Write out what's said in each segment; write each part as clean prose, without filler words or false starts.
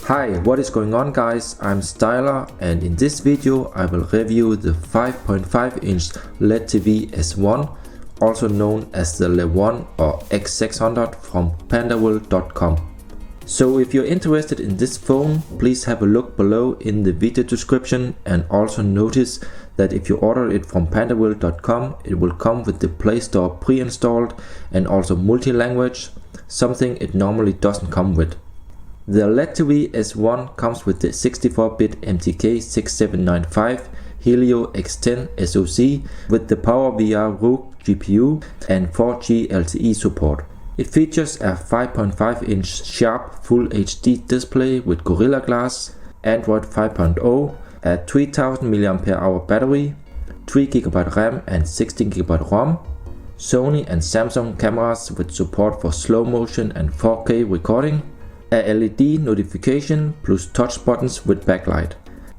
Hi, what is going on guys? I'm Styler and in this video I will review the 5.5 inch LeTV S1, also known as the Le1 or X600 from pandaworld.com. So if you're interested in this phone, please have a look below in the video description, and also notice that if you order it from pandaworld.com, it will come with the Play Store pre-installed and also multi-language, something it normally doesn't come with. The LeTV S1 comes with the 64-bit MTK6795 Helio X10 SoC with the PowerVR Rouge GPU and 4G LTE support. It features a 5.5 inch sharp Full HD display with Gorilla Glass, Android 5.0, a 3000 mAh battery, 3GB RAM and 16GB ROM, Sony and Samsung cameras with support for slow motion and 4K recording, a LED notification plus touch buttons with backlight.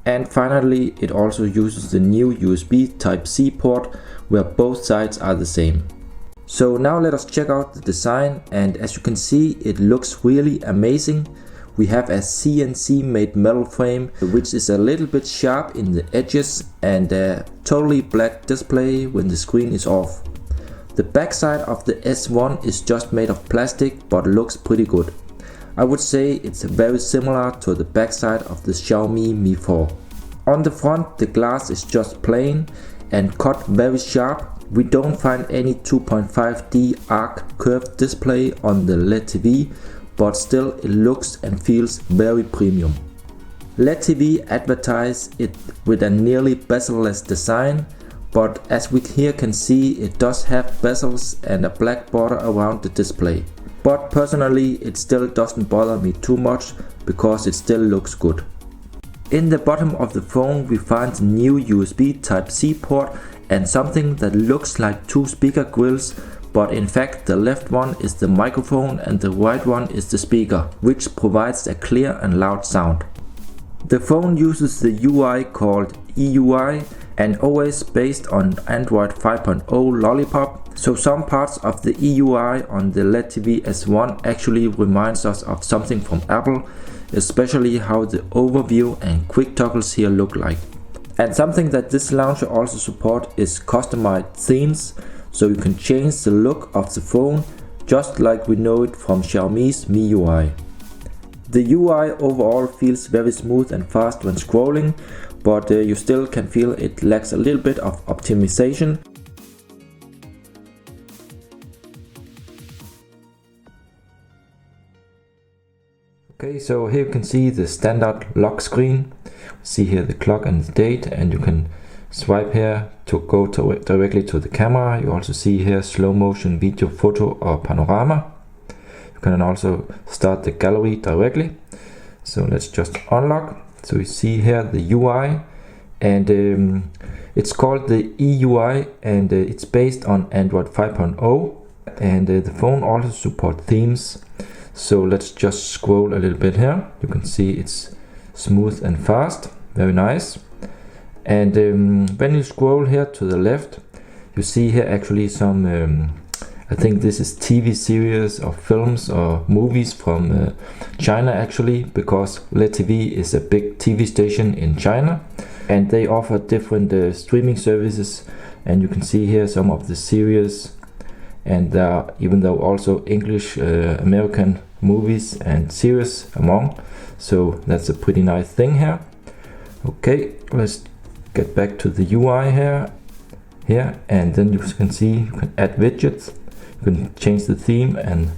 And finally, it also uses the new USB Type-C port where both sides are the same. So now let us check out the design, and as you can see, it looks really amazing. We have a CNC made metal frame which is a little bit sharp in the edges and a totally black display when the screen is off. The backside of the S1 is just made of plastic but looks pretty good. I would say it's very similar to the backside of the Xiaomi Mi 4. On the front, the glass is just plain and cut very sharp. We don't find any 2.5D arc curved display on the LeTV, but still it looks and feels very premium. LeTV advertised it with a nearly bezel-less design, but as we here can see, it does have bezels and a black border around the display. But personally, it still doesn't bother me too much because it still looks good. In the bottom of the phone we find the new USB Type-C port and something that looks like two speaker grills, but in fact the left one is the microphone and the right one is the speaker, which provides a clear and loud sound. The phone uses the UI called EUI and OS based on Android 5.0 Lollipop, so some parts of the EUI on the LeTV S1 actually reminds us of something from Apple, especially how the overview and quick toggles here look like. And something that this launcher also supports is customized themes, so you can change the look of the phone just like we know it from Xiaomi's MIUI. The UI overall feels very smooth and fast when scrolling, but you still can feel it lacks a little bit of optimization. Okay, so here you can see the standard lock screen. See here the clock and the date, and you can swipe here to go directly to the camera. You also see here slow motion, video, photo or panorama. You can also start the gallery directly. So let's just unlock. So you see here the UI, and it's called the EUI, and it's based on Android 5.0, and the phone also supports themes. So let's just scroll a little bit here. You can see it's smooth and fast, very nice. And when you scroll here to the left, you see here actually some I think this is TV series or films or movies from China actually, because LeTV is a big TV station in China and they offer different streaming services, and you can see here some of the series, and there are even though also English American movies and series among, so that's a pretty nice thing here. Okay, let's get back to the UI here, and then you can see you can add widgets. You can change the theme and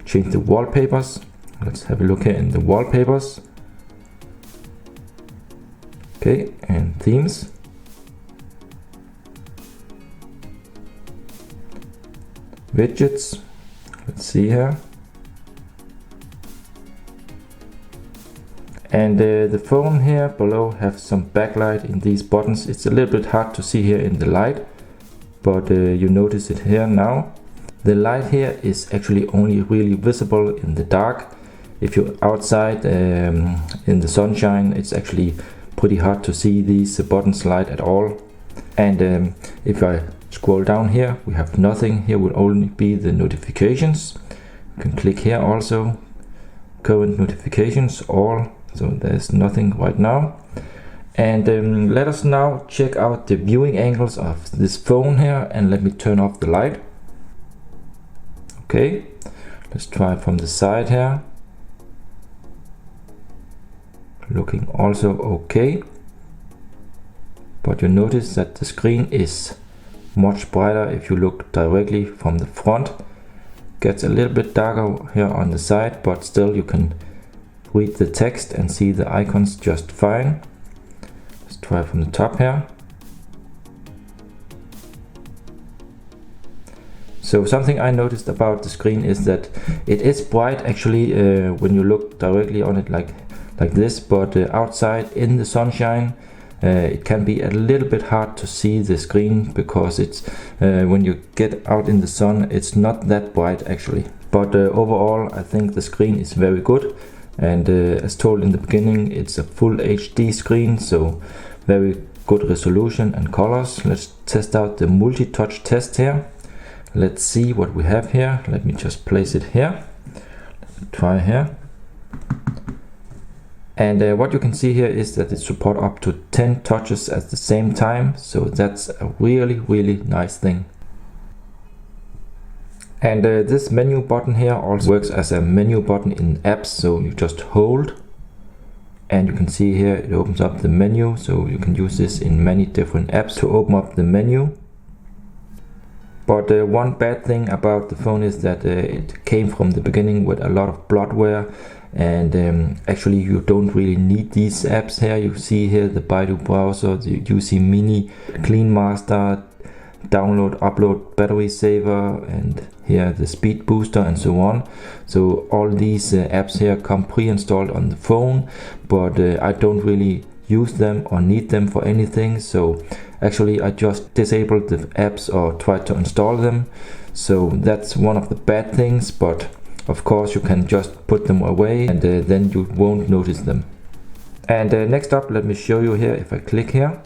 change the wallpapers. Let's have a look here in the wallpapers. Okay, and themes. Widgets. Let's see here. And the phone here below have some backlight in these buttons. It's a little bit hard to see here in the light, but you notice it here now. The light here is actually only really visible in the dark. If you're outside in the sunshine, it's actually pretty hard to see these buttons light at all. And if I scroll down here, we have nothing. Here will only be the notifications. You can click here also, current notifications, all. so there's nothing right now. And let us now check out the viewing angles of this phone here, and let me turn off the light. Okay, let's try from the side here. Looking also okay, but you notice that the screen is much brighter if you look directly from the front. Gets a little bit darker here on the side, but still you can read the text and see the icons just fine. Let's try from the top here. So something I noticed about the screen is that it is bright actually when you look directly on it like this, but outside in the sunshine it can be a little bit hard to see the screen, because it's when you get out in the sun it's not that bright actually. But overall I think the screen is very good, and as told in the beginning, it's a full HD screen, so very good resolution and colors. Let's test out the Multitouch Test here. Let's see what we have here. Let me just place it here. Let me try here. And what you can see here is that it supports up to 10 touches at the same time, so that's a really nice thing. And this menu button here also works as a menu button in apps, so you just hold and you can see here it opens up the menu, so you can use this in many different apps to open up the menu. But one bad thing about the phone is that it came from the beginning with a lot of bloatware, and actually you don't really need these apps here. You see here the Baidu browser, the UC Mini, Clean Master, download, upload, battery saver, and here the speed booster and so on. So all these apps here come pre-installed on the phone, but I don't really use them or need them for anything, so actually I just disabled the apps or tried to install them. So that's one of the bad things, but of course you can just put them away and then you won't notice them. And next up, let me show you here. If I click here,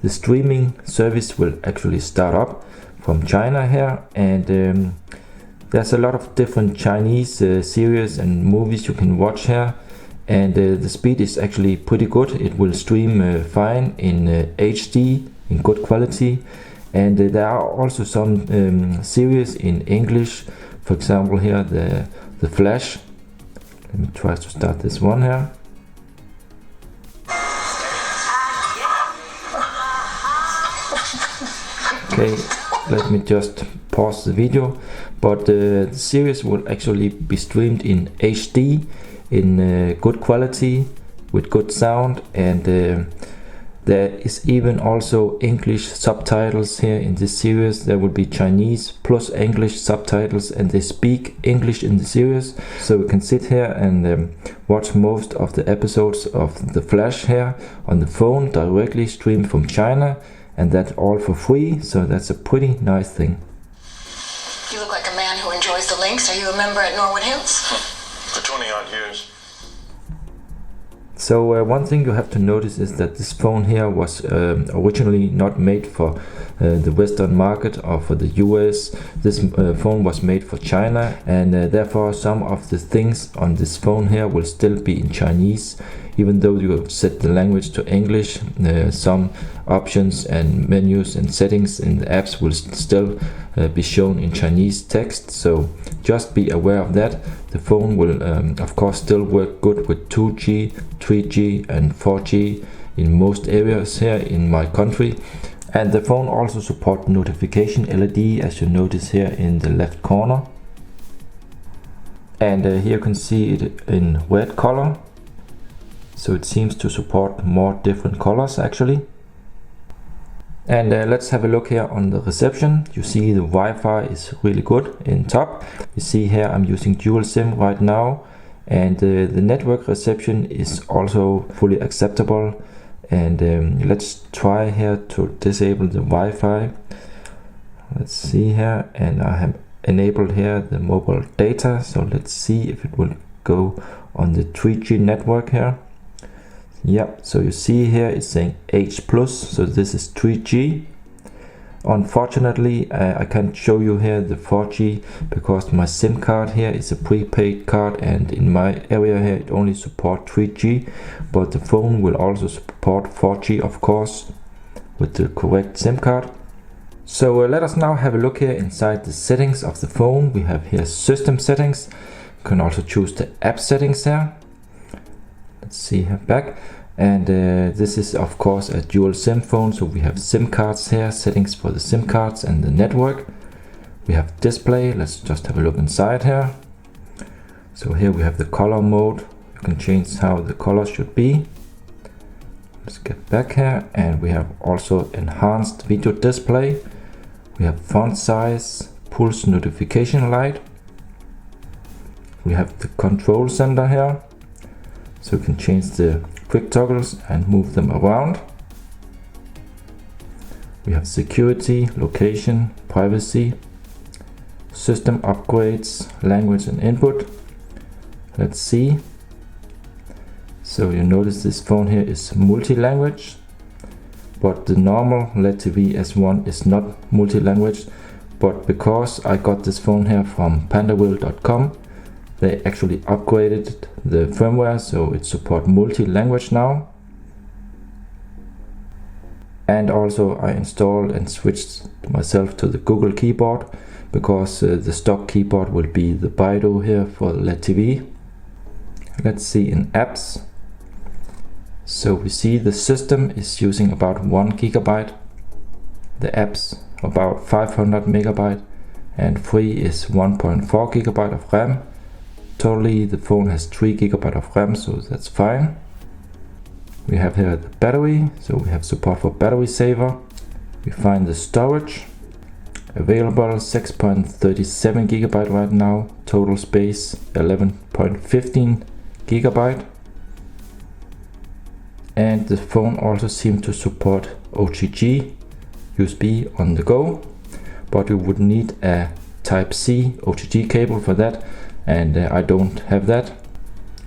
the streaming service will actually start up from China here, and there's a lot of different Chinese series and movies you can watch here, and the speed is actually pretty good. It will stream fine in HD in good quality, and there are also some series in English, for example here the Flash. Let me try to start this one here. Okay, let me just pause the video, but the series will actually be streamed in HD in good quality with good sound, and there is even also English subtitles here in this series. There will be Chinese plus English subtitles, and they speak English in the series, so we can sit here and watch most of the episodes of The Flash here on the phone directly streamed from China, and that's all for free, so that's a pretty nice thing. You look like a man who enjoys the links. Are you a member at Norwood Hills? For 20 odd years. So one thing you have to notice is that this phone here was originally not made for the Western market or for the US. This phone was made for China, and therefore some of the things on this phone here will still be in Chinese. Even though you have set the language to English, some options and menus and settings in the apps will still be shown in Chinese text, so just be aware of that. The phone will of course still work good with 2G, 3G and 4G in most areas here in my country. And the phone also supports notification LED, as you notice here in the left corner. And here you can see it in red color. So it seems to support more different colors actually. And let's have a look here on the reception. You see the Wi-Fi is really good in top. You see here I'm using dual SIM right now, and the network reception is also fully acceptable. And let's try here to disable the Wi-Fi. Let's see here, and I have enabled here the mobile data, so let's see if it will go on the 3G network here. Yep, so you see here it's saying H+, so this is 3G. Unfortunately, I can't show you here the 4G because my SIM card here is a prepaid card, and in my area here it only supports 3G, but the phone will also support 4G, of course, with the correct SIM card. So let us now have a look here inside the settings of the phone. We have here system settings. You can also choose the app settings here. Let's see here back. And this is of course a dual SIM phone, so we have SIM cards here, settings for the SIM cards and the network. We have display. Let's just have a look inside here. So here we have the color mode. You can change how the color should be. Let's get back here, and we have also enhanced video display. We have font size, pulse notification light. We have the control center here, so you can change the quick toggles and move them around. We have security, location, privacy, system upgrades, language and input. Let's see. So you notice this phone here is multi-language, but the normal LeTV S1 is not multi-language. But because I got this phone here from pandawheel.com, they actually upgraded the firmware, so it supports multi-language now. And also I installed and switched myself to the Google keyboard, because the stock keyboard will be the Baidu here for LeTV. Let's see in apps. So we see the system is using about 1 GB, the apps about 500 MB, and free is 1.4 GB of RAM. Totally the phone has 3 GB of RAM, so that's fine. We have here the battery, so we have support for battery saver. We find the storage, available 6.37 GB right now, total space 11.15 GB. And the phone also seems to support OTG USB on the go, but you would need a Type-C OTG cable for that, and I don't have that.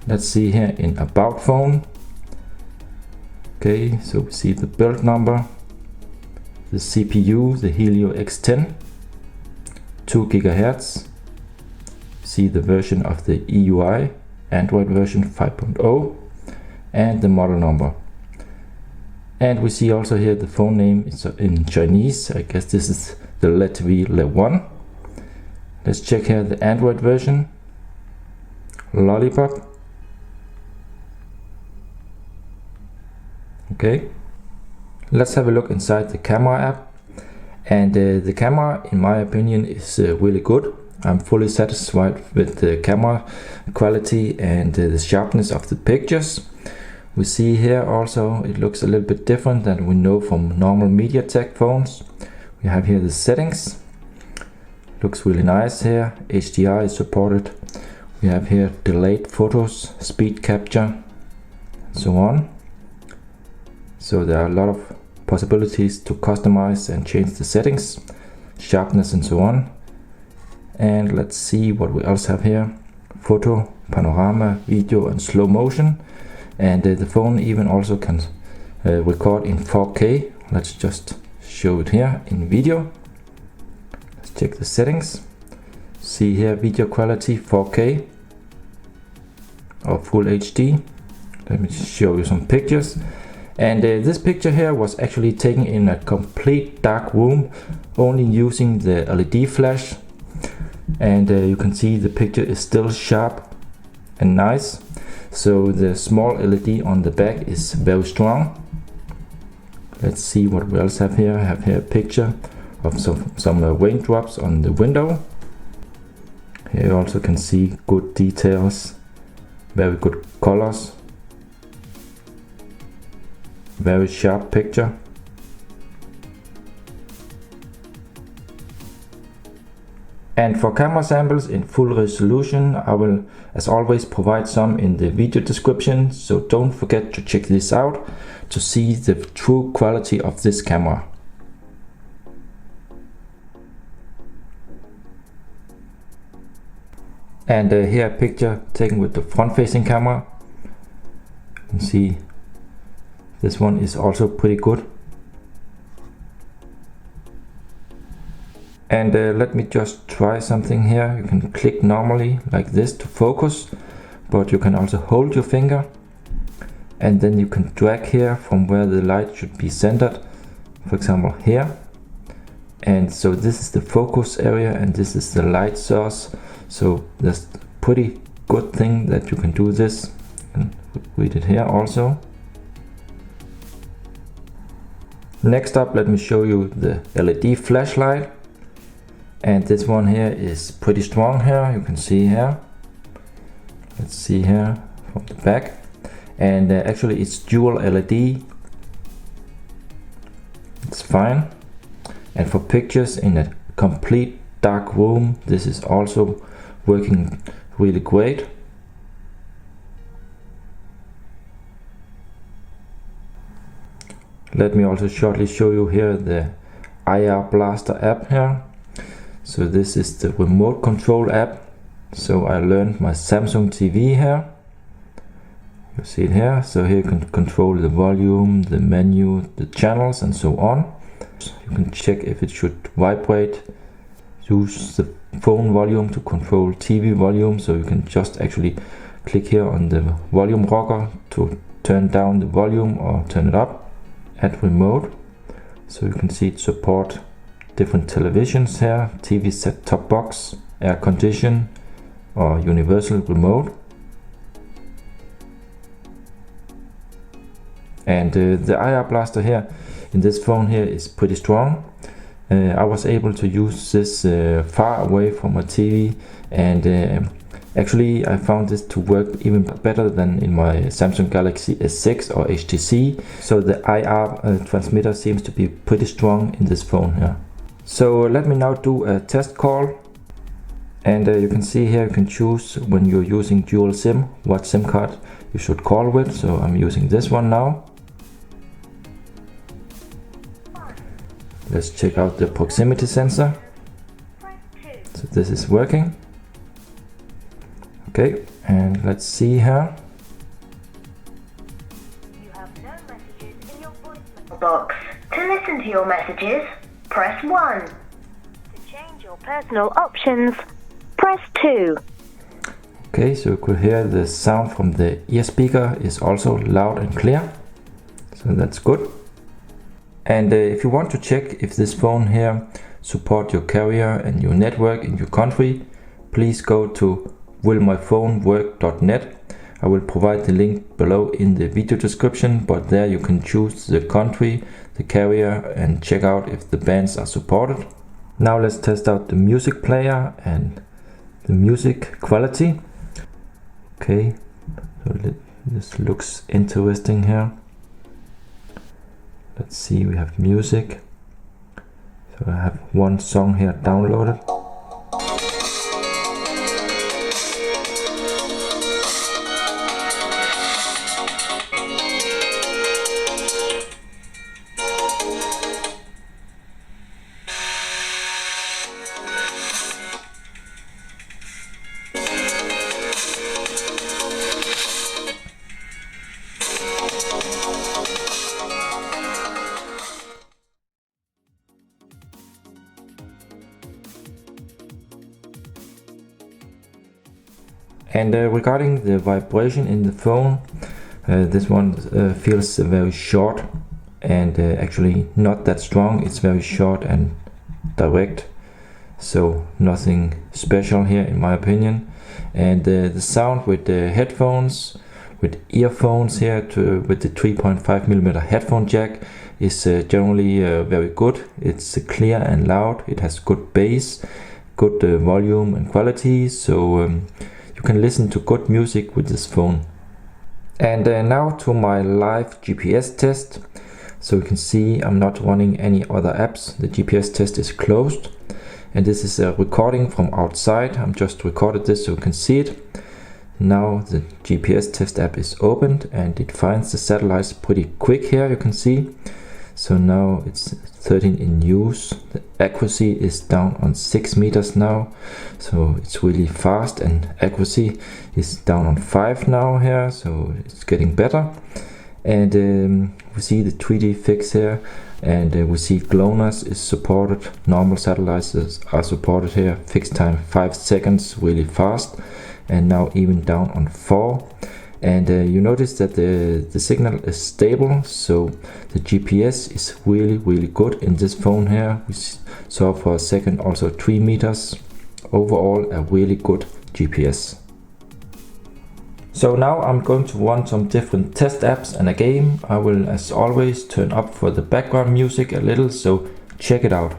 Let's see here in about phone. Okay, so we see the build number, the CPU, the Helio X10, 2 GHz. See the version of the EUI, Android version 5.0, and the model number. And we see also here the phone name is in Chinese. I guess this is the LeTV Le1. Let's check here the Android version, Lollipop. Okay, let's have a look inside the camera app. And the camera, in my opinion, is really good. I'm fully satisfied with the camera quality and the sharpness of the pictures. We see here also it looks a little bit different than we know from normal Mediatek phones. We have here the settings. Looks really nice here. HDR is supported. We have here delayed photos, speed capture, and so on. So there are a lot of possibilities to customize and change the settings, sharpness and so on. And let's see what we else have here. Photo, panorama, video and slow motion. And the phone even also can record in 4K. Let's just show it here in video. Let's check the settings. See here video quality 4K or full HD. Let me show you some pictures. And this picture here was actually taken in a complete dark room, only using the LED flash. And you can see the picture is still sharp and nice. So the small LED on the back is very strong. Let's see what we else have here. I have here a picture of some raindrops on the window. Here you also can see good details, very good colors, very sharp picture. And for camera samples in full resolution, I will as always provide some in the video description, so don't forget to check this out to see the true quality of this camera. And here a picture taken with the front facing camera. You can see this one is also pretty good. And let me just try something here. You can click normally like this to focus, but you can also hold your finger and then you can drag here from where the light should be centered, for example here. And so this is the focus area and this is the light source. So that's pretty good thing that you can do this. And read it here also. Next up, let me show you the LED flashlight. And this one here is pretty strong here, you can see here. Let's see here from the back. And actually it's dual LED. It's fine. And for pictures in a complete dark room, this is also working really great. Let me also shortly show you here the IR Blaster app here. So this is the remote control app. So I learned my Samsung TV here. You see it here. So here you can control the volume, the menu, the channels and so on. You can check if it should vibrate. Use the phone volume to control TV volume. So you can just actually click here on the volume rocker to turn down the volume or turn it up. Add remote. So you can see it support different televisions here, TV set-top box, air condition or universal remote. And the IR Blaster here in this phone here is pretty strong. I was able to use this far away from my TV, and actually I found this to work even better than in my Samsung Galaxy S6 or HTC. So the IR transmitter seems to be pretty strong in this phone here. So let me now do a test call. And you can see here you can choose when you're using dual SIM what SIM card you should call with. So I'm using this one now. Let's check out the proximity sensor. So this is working. Okay, and let's see here. You have no messages in your voicemail box. To listen to your messages, press 1. To change your personal options, press 2. Okay, so you could hear the sound from the ear speaker is also loud and clear. So that's good. And if you want to check if this phone here support your carrier and your network in your country, please go to willmyphonework.net. I will provide the link below in the video description, but there you can choose the country, the carrier, and check out if the bands are supported. Now let's test out the music player and the music quality. Okay, so this looks interesting here. Let's see, we have music. So I have one song here downloaded. And regarding the vibration in the phone, this one feels very short and actually not that strong. It's very short and direct, so nothing special here in my opinion. And the sound with the headphones, with earphones here with the 3.5mm headphone jack is generally very good. It's clear and loud. It has good bass, good volume and quality, so you can listen to good music with this phone. And now to my live GPS test. So you can see I'm not running any other apps. The GPS test is closed, and this is a recording from outside. I'm just recorded this so you can see it. Now the GPS test app is opened and it finds the satellites pretty quick here, you can see. So now it's 13 in use. The accuracy is down on 6 meters now, so it's really fast, and accuracy is down on 5 now here, so it's getting better. And we see the 3D fix here, and we see GLONASS is supported, normal satellites are supported here, fixed time 5 seconds, really fast, and now even down on 4. And you notice that the signal is stable, so the GPS is really good in this phone here. We saw for a second also 3 meters. Overall a really good GPS. So now I'm going to run some different test apps and a game. I will, as always, turn up for the background music a little, so check it out.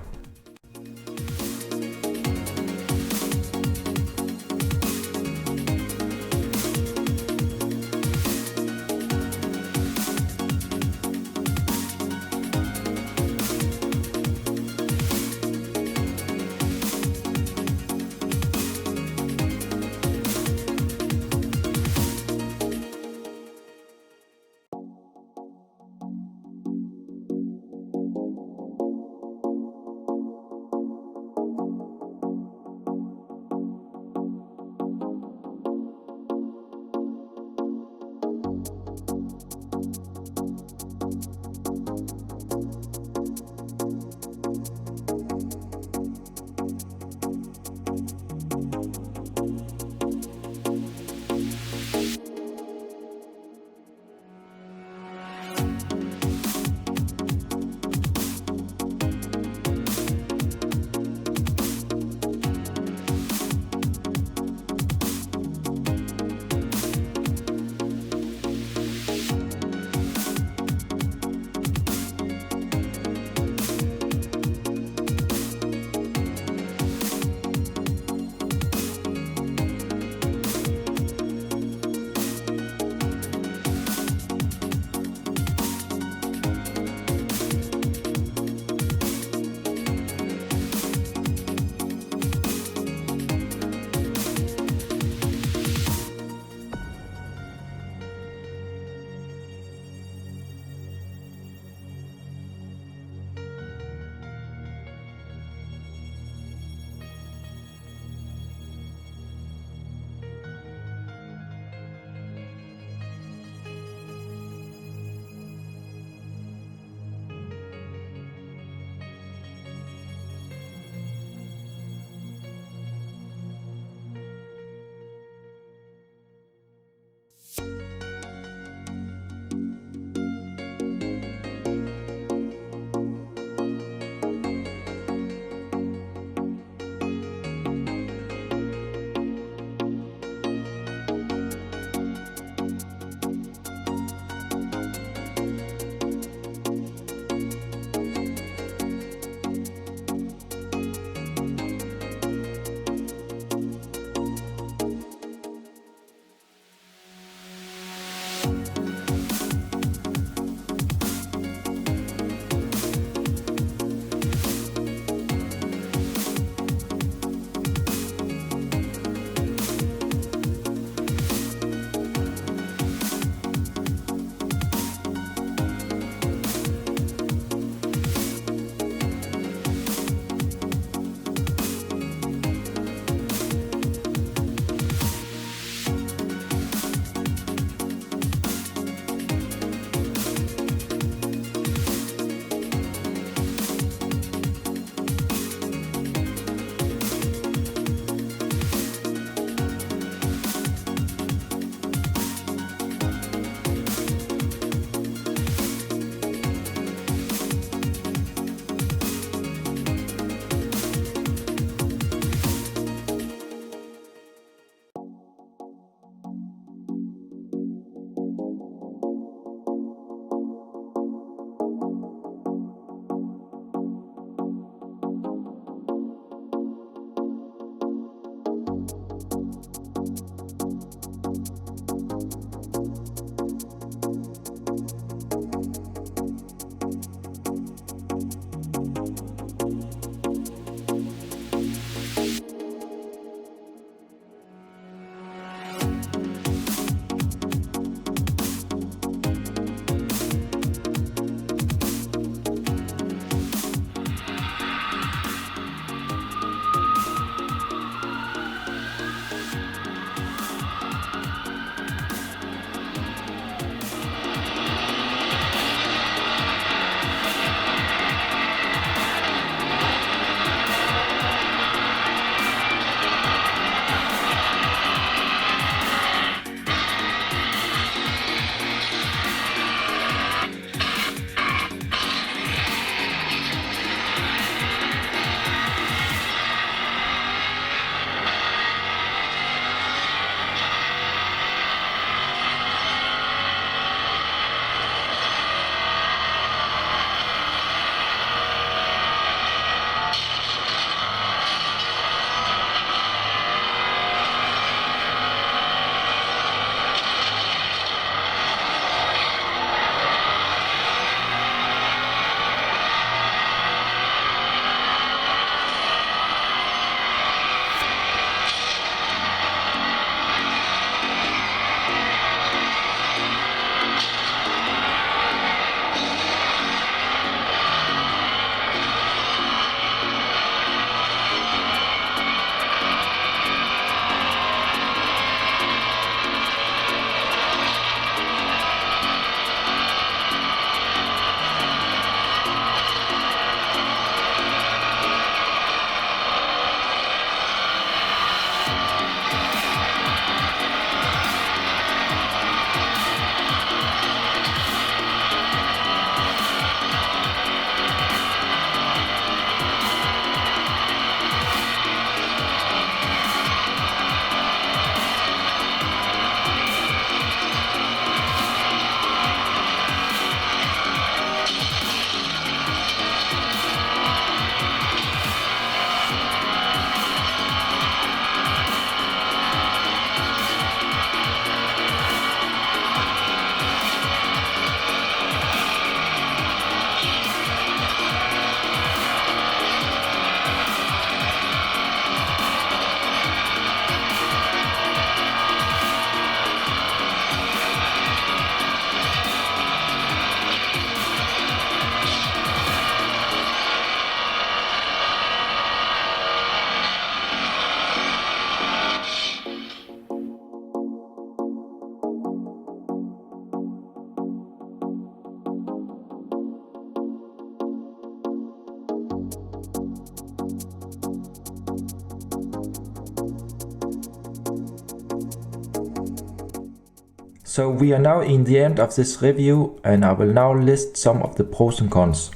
So we are now in the end of this review, and I will now list some of the pros and cons.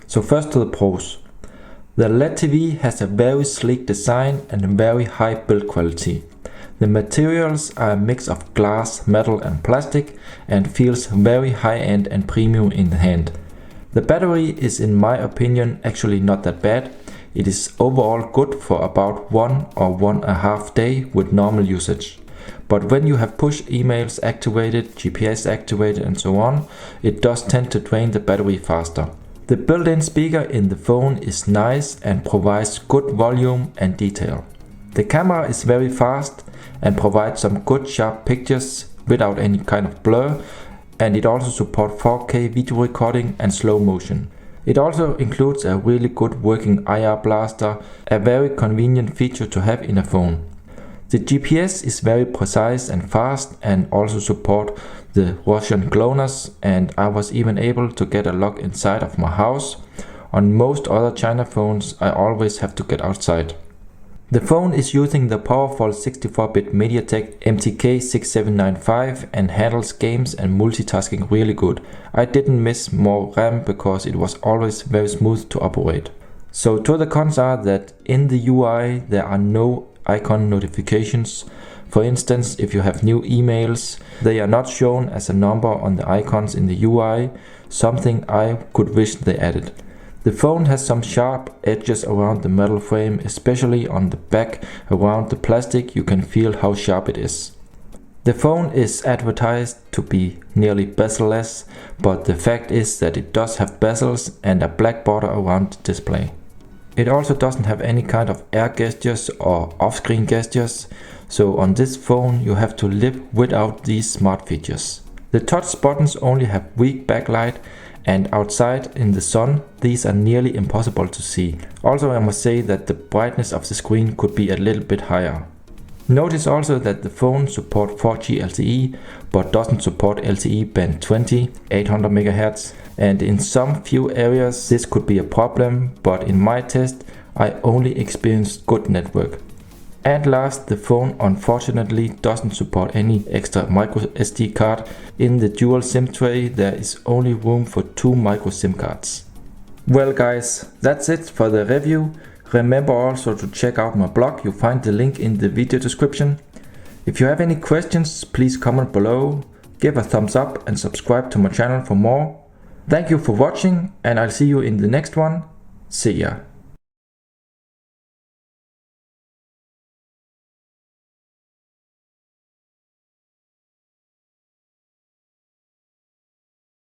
So first to the pros. The LeTV has a very sleek design and a very high build quality. The materials are a mix of glass, metal and plastic and feels very high-end and premium in the hand. The battery is, in my opinion, actually not that bad. It is overall good for about 1 or 1.5 days with normal usage. But when you have push emails activated, GPS activated and so on, it does tend to drain the battery faster. The built-in speaker in the phone is nice and provides good volume and detail. The camera is very fast and provides some good sharp pictures without any kind of blur, and it also supports 4K video recording and slow motion. It also includes a really good working IR blaster, a very convenient feature to have in a phone. The GPS is very precise and fast and also support the Russian GLONASS, and I was even able to get a lock inside of my house. On most other China phones I always have to get outside. The phone is using the powerful 64-bit Mediatek MTK6795 and handles games and multitasking really good. I didn't miss more RAM because it was always very smooth to operate. So to the cons are that in the UI there are no icon notifications. For instance, if you have new emails, they are not shown as a number on the icons in the UI, something I could wish they added. The phone has some sharp edges around the metal frame, especially on the back around the plastic. You can feel how sharp it is. The phone is advertised to be nearly bezel-less, but the fact is that it does have bezels and a black border around the display. It also doesn't have any kind of air gestures or off-screen gestures, so on this phone you have to live without these smart features. The touch buttons only have weak backlight, and outside in the sun these are nearly impossible to see. Also, I must say that the brightness of the screen could be a little bit higher. Notice also that the phone supports 4G LTE but doesn't support LTE band 20, 800 MHz, and in some few areas this could be a problem, but in my test I only experienced good network. And last, the phone unfortunately doesn't support any extra micro SD card. In the dual SIM tray there is only room for 2 micro SIM cards. Well guys, that's it for the review. Remember also to check out my blog, you'll find the link in the video description. If you have any questions, please comment below, give a thumbs up and subscribe to my channel for more. Thank you for watching and I'll see you in the next one. See ya.